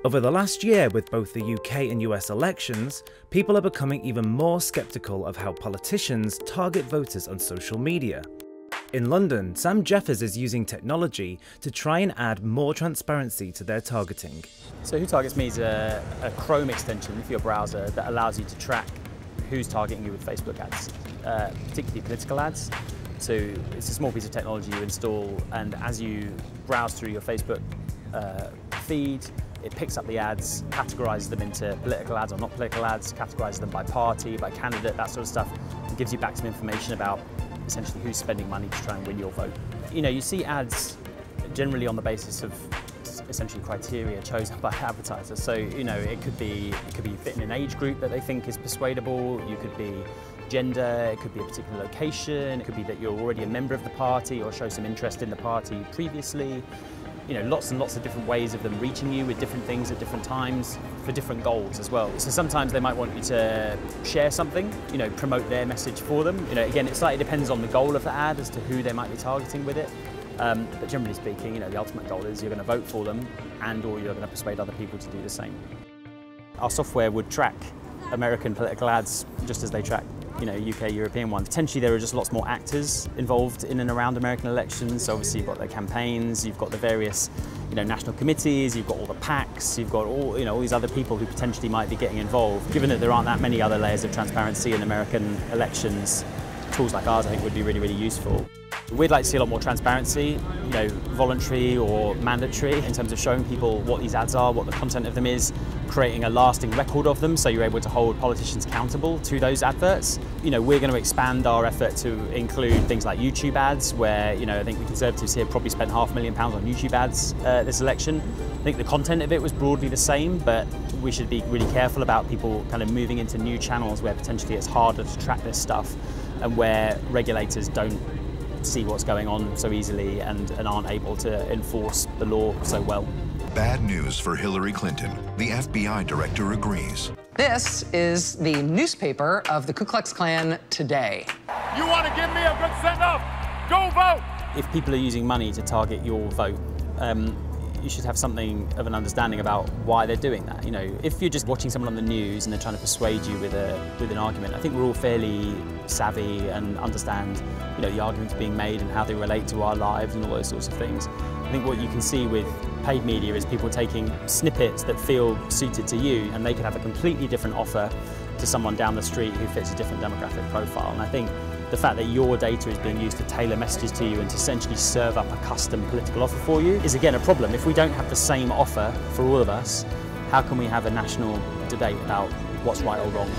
Over the last year, with both the UK and US elections, people are becoming even more sceptical of how politicians target voters on social media. In London, Sam Jeffers is using technology to try and add more transparency to their targeting. So Who Targets Me is a Chrome extension for your browser that allows you to track who's targeting you with Facebook ads, particularly political ads. So it's a small piece of technology you install, and as you browse through your Facebook feed, it picks up the ads, categorises them into political ads or not political ads, categorises them by party, by candidate, that sort of stuff, and gives you back some information about essentially who's spending money to try and win your vote. You know, you see ads generally on the basis of essentially criteria chosen by advertisers. So, you know, it could be fit in an age group that they think is persuadable, you could be gender, it could be a particular location, it could be that you're already a member of the party or show some interest in the party previously. You know, lots and lots of different ways of them reaching you with different things at different times for different goals as well. So sometimes they might want you to share something, you know, promote their message for them. You know, again, it slightly depends on the goal of the ad as to who they might be targeting with it. But generally speaking, you know, the ultimate goal is you're going to vote for them and/or you're going to persuade other people to do the same. Our software would track American political ads just as they track, you know, UK, European ones. Potentially there are just lots more actors involved in and around American elections. So obviously you've got the campaigns, you've got the various, you know, national committees, you've got all the PACs, you've got all, you know, all these other people who potentially might be getting involved. Given that there aren't that many other layers of transparency in American elections, tools like ours I think would be really, really useful. We'd like to see a lot more transparency, you know, voluntary or mandatory, in terms of showing people what these ads are, what the content of them is, creating a lasting record of them so you're able to hold politicians accountable to those adverts. You know, we're going to expand our effort to include things like YouTube ads, where, you know, I think the Conservatives here probably spent £500,000 on YouTube ads this election. I think the content of it was broadly the same, but we should be really careful about people kind of moving into new channels where potentially it's harder to track this stuff and where regulators don't see what's going on so easily and aren't able to enforce the law so well. Bad news for Hillary Clinton. The FBI director agrees. This is the newspaper of the Ku Klux Klan today. You want to give me a good send-off? Go vote! If people are using money to target your vote, you should have something of an understanding about why they're doing that. You know, if you're just watching someone on the news and they're trying to persuade you with an argument, I think we're all fairly savvy and understand, you know, the arguments being made and how they relate to our lives and all those sorts of things. I think what you can see with paid media is people taking snippets that feel suited to you, and they could have a completely different offer to someone down the street who fits a different demographic profile. And I think the fact that your data is being used to tailor messages to you and to essentially serve up a custom political offer for you is again a problem. If we don't have the same offer for all of us, how can we have a national debate about what's right or wrong?